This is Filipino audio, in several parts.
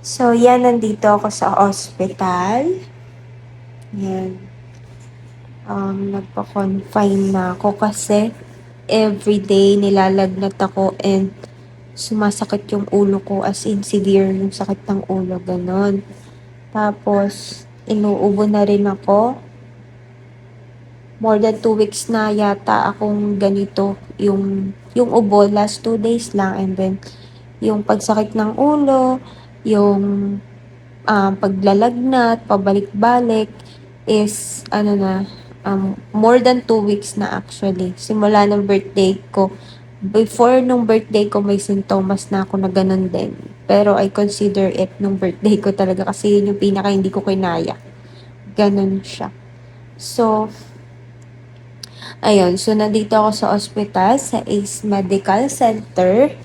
So, yan, nandito ako sa ospital. Yan. Nagpa-confine na ako kasi everyday nilalagnat ako and sumasakit yung ulo ko, as in severe yung sakit ng ulo, ganon. Tapos, inuubo na rin ako. More than 2 weeks na yata akong ganito, yung ubo, last 2 days lang, and then yung pagsakit ng ulo, yung paglalagnat, pabalik-balik is more than 2 weeks na actually. Simula ng birthday ko. Before nung birthday ko, may sintomas na ako na ganun din. Pero I consider it nung birthday ko talaga kasi yun yung pinaka hindi ko kinaya. Ganun siya. So, ayun. So, nandito ako sa ospital, sa ACE Medical Center.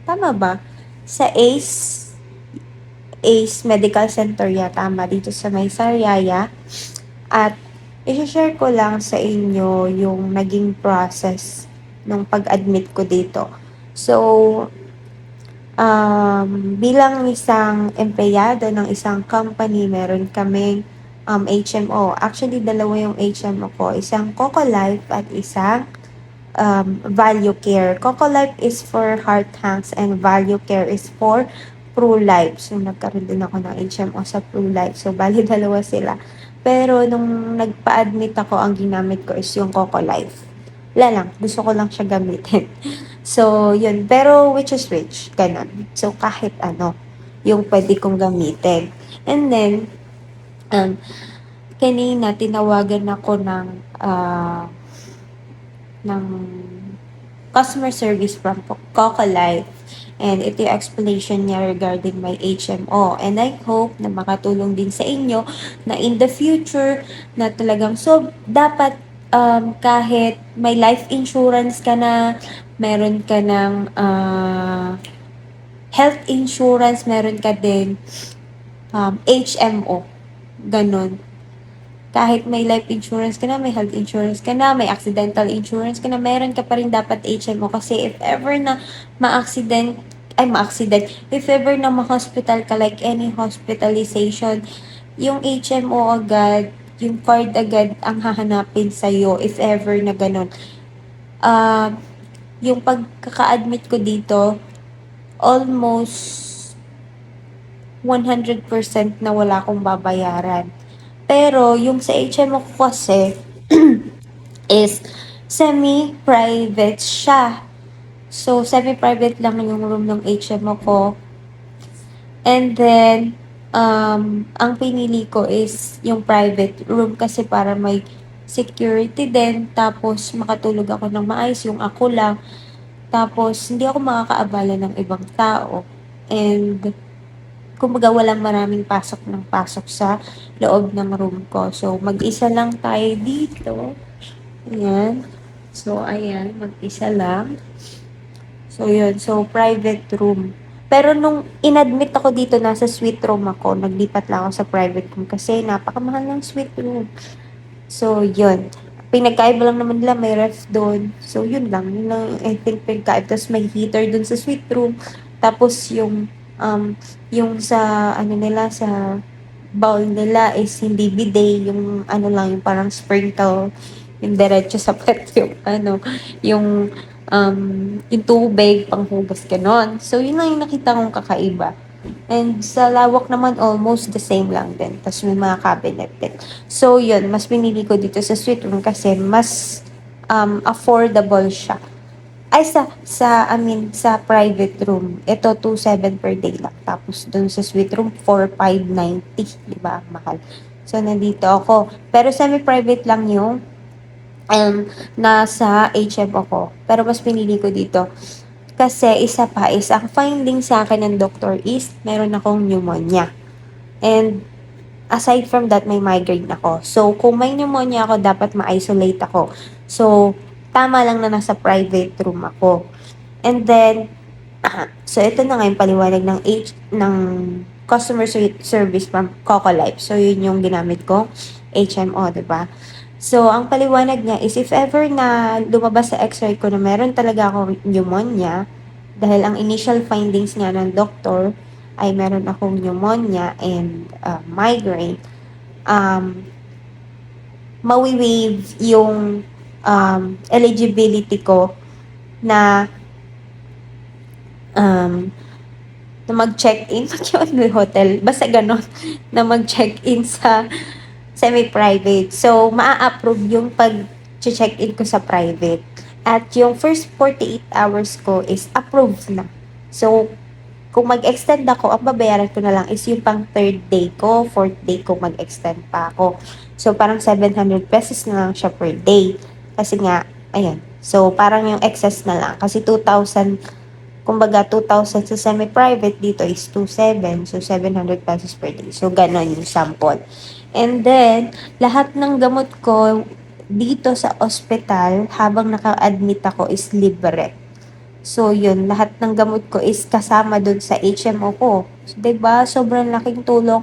Tama ba? Sa ACE Medical Center tama, dito sa may Sariaya. At i-share ko lang sa inyo yung naging process nung pag-admit ko dito. So, bilang isang empleyado ng isang company, meron kaming HMO. Actually, dalawa yung HMO ko. Isang Coco Life at isang Value Care. Coco Life is for heart hanks and Value Care is for Pro-Life. So, nagkaroon din ako ng HMO sa Pro-Life. So, bali dalawa sila. Pero, nung nagpa-admit ako, ang ginamit ko is yung Coco Life. Wala lang. Gusto ko lang siya gamitin. So, yun. Pero, which is which. Ganon. So, kahit ano, yung pwede kong gamitin. And then, um, kanina, tinawagan ako ng customer service from Coco Life. And ito yung explanation niya regarding my HMO. And I hope na makatulong din sa inyo na in the future na talagang dapat kahit may life insurance ka na, meron ka ng health insurance, meron ka din HMO. Ganon. Kahit may life insurance ka na, may health insurance ka na, may accidental insurance ka na, meron ka pa rin dapat HMO kasi if ever na ma-accident, if ever na ma-hospital ka, like any hospitalization, yung HMO agad, yung card agad ang hahanapin sa'yo if ever na ganun. Yung pagkaka-admit ko dito, almost 100% na wala akong babayaran. Pero, yung sa HMO ko kasi, is semi-private siya. So, semi-private lang yung room ng HMO ko. And then, ang pinili ko is yung private room kasi para may security din. Tapos, makatulog ako ng maayos, yung ako lang. Tapos, hindi ako makakaabala ng ibang tao. And, kumbaga walang maraming pasok ng pasok sa loob ng room ko. So, mag-isa lang tayo dito. Ayan. So, ayan, mag-isa lang. So, yun. So, private room. Pero nung inadmit ako dito, nasa suite room ako. Naglipat lang ako sa private room kasi napakamahal ng suite room. So, yun. Pinagkaiba lang naman nila, may ref doon. So, yun lang. Yun lang, I think, pinagkaiba. Tapos, may heater doon sa suite room. Tapos, yung sa, sa bowl nila is hindi bidet, yung lang, yung parang sprinkle, yung diretso sa pet, yung tubig, panghugas, ganon. So, yun lang yung nakita kong kakaiba. And sa lawak naman, almost the same lang din. Tapos may mga cabinet din. So, yun, mas pinili ko dito sa suite room kasi mas affordable siya. Ay, sa private room, ito 2,700 per day lang. Tapos, dun sa suite room, 4,590. Diba? Mahal. So, nandito ako. Pero semi-private lang yung nasa HMO ko. Pero mas pinili ko dito. Kasi isa pa is, ang finding sa akin ng doctor is, meron akong pneumonia. And, aside from that, may migraine ako. So, kung may pneumonia ako, dapat ma-isolate ako. So, tama lang na nasa private room ako. And then, so ito na nga yung paliwanag ng customer service from Coco Life. So, yun yung ginamit ko, HMO, diba? So, ang paliwanag niya is if ever na lumabas sa x-ray ko na meron talaga akong pneumonia, dahil ang initial findings nga ng doktor ay meron akong pneumonia and migraine, mawi-waive yung eligibility ko na um, na mag-check-in, mag hotel, basta ganon, na mag-check-in sa semi-private. So, maa-approve yung pag-check-in ko sa private. At yung first 48 hours ko is approved na. So, kung mag-extend ako, ang babayaran ko na lang is yung pang third day ko, fourth day ko mag-extend pa ako. So, parang 700 pesos na lang siya per day. Kasi nga, ayan. So, parang yung excess na lang. Kasi 2,000, kumbaga 2,000 sa semi-private, dito is 2,700. So, 700 pesos per day. So, ganon yung sample. And then, lahat ng gamot ko dito sa ospital, habang naka-admit ako, is libre. So, yun, lahat ng gamot ko is kasama dun sa HMO ko. So, 'di ba? Sobrang laking tulong.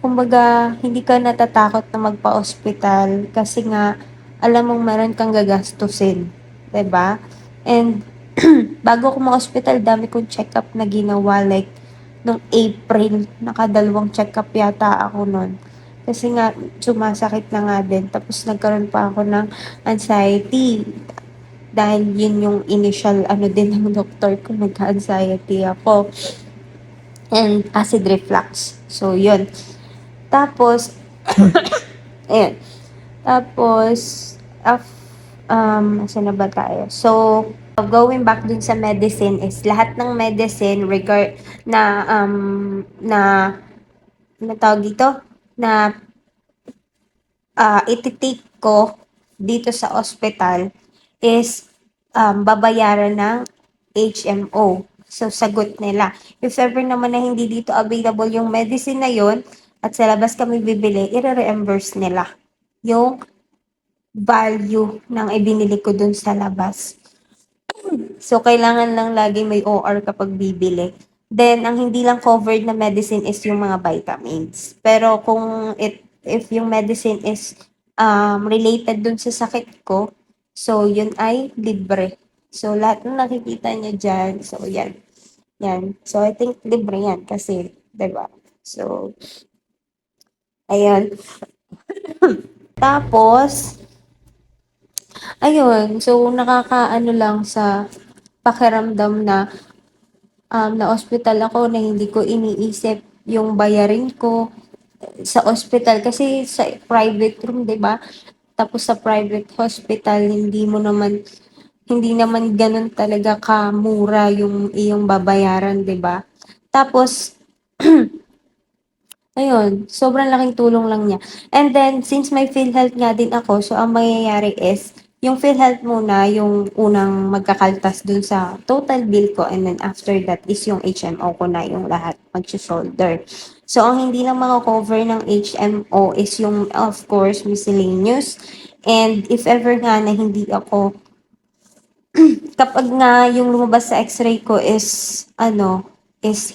Kumbaga, hindi ka natatakot na magpa-ospital kasi nga, alam mong meron kang gagastusin. 'Di ba? And, bago ako ma-ospital, dami kong check-up na ginawa. Like, nung April, nakadalawang check-up yata ako nun. Kasi nga, sumasakit na nga din. Tapos, nagkaroon pa ako ng anxiety. Dahil yun yung initial ano din ng doktor ko, nagka-anxiety ako. And acid reflux. So, yun. Tapos, ayun. Tapos, saan na ba tayo? So, going back dun sa medicine is lahat ng medicine regard na tawag dito, na iti-take ko dito sa ospital is babayaran ng HMO. So, sagot nila. If ever naman na hindi dito available yung medicine na yon at sa labas kami bibili, i-reimburse nila yung value ng ibinili ko dun sa labas. So, kailangan lang lagi may OR kapag bibili. Then, ang hindi lang covered na medicine is yung mga vitamins. Pero kung if yung medicine is related dun sa sakit ko, so yun ay libre. So, lahat ng nakikita niyo dyan, so yan. Yan. So, I think libre yan kasi, 'di ba? So, ayun. Tapos, ayun. So, nakakaano lang sa pakiramdam na na-ospital ako na hindi ko iniisip yung bayarin ko sa ospital kasi sa private room, 'di ba? Tapos sa private hospital, hindi naman gano'n talaga kamura yung iyong babayaran, 'di ba? Tapos ayun, sobrang laking tulong lang niya. And then, since may PhilHealth nga din ako, so ang mangyayari is, yung PhilHealth muna, yung unang magkakaltas dun sa total bill ko, and then after that is yung HMO ko na yung lahat mag-shoulder. So, ang hindi lang maka-cover ng HMO is yung, of course, miscellaneous. And if ever nga na hindi ako, kapag nga yung lumabas sa x-ray ko is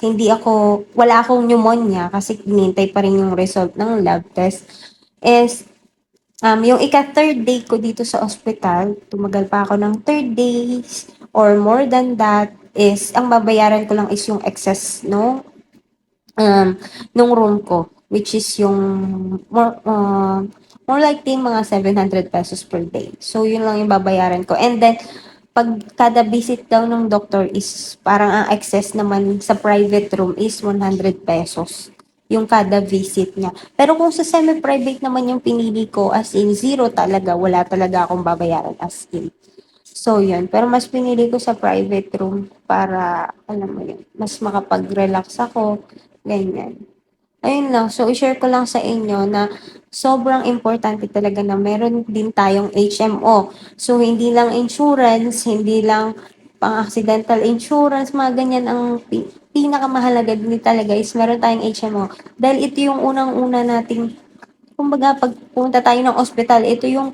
hindi ako, wala akong pneumonia kasi hinintay pa rin yung result ng lab test, is yung ika-third day ko dito sa ospital, tumagal pa ako ng 3 days or more than that, is ang babayaran ko lang is yung excess no nung room ko, which is yung more likely mga 700 pesos per day. So, yun lang yung babayaran ko. And then, pag kada visit daw ng doctor is parang ang excess naman sa private room is 100 pesos yung kada visit niya. Pero kung sa semi-private naman yung pinili ko, as in zero talaga, wala talaga akong babayaran as in. So, yun. Pero mas pinili ko sa private room para, alam mo yun, mas makapag-relax ako, ganyan. Ayun lang. So, i-share ko lang sa inyo na sobrang importante talaga na meron din tayong HMO. So, hindi lang insurance, hindi lang pang-accidental insurance, mga ganyan ang pinakamahalaga din talaga is meron tayong HMO. Dahil ito yung unang-una nating, kumbaga, pag pumunta tayo ng ospital, ito yung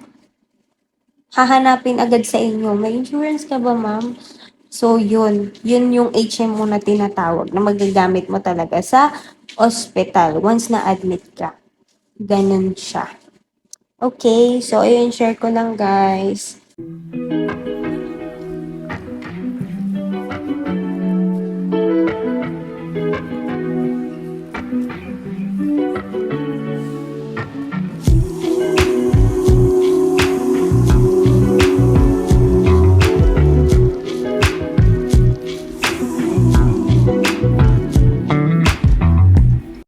hahanapin agad sa inyo. May insurance ka ba, ma'am? So, yun. Yun yung HMO na tinatawag na magagamit mo talaga sa ospital once na-admit ka. Ganun siya. Okay, so ayun, share ko lang guys.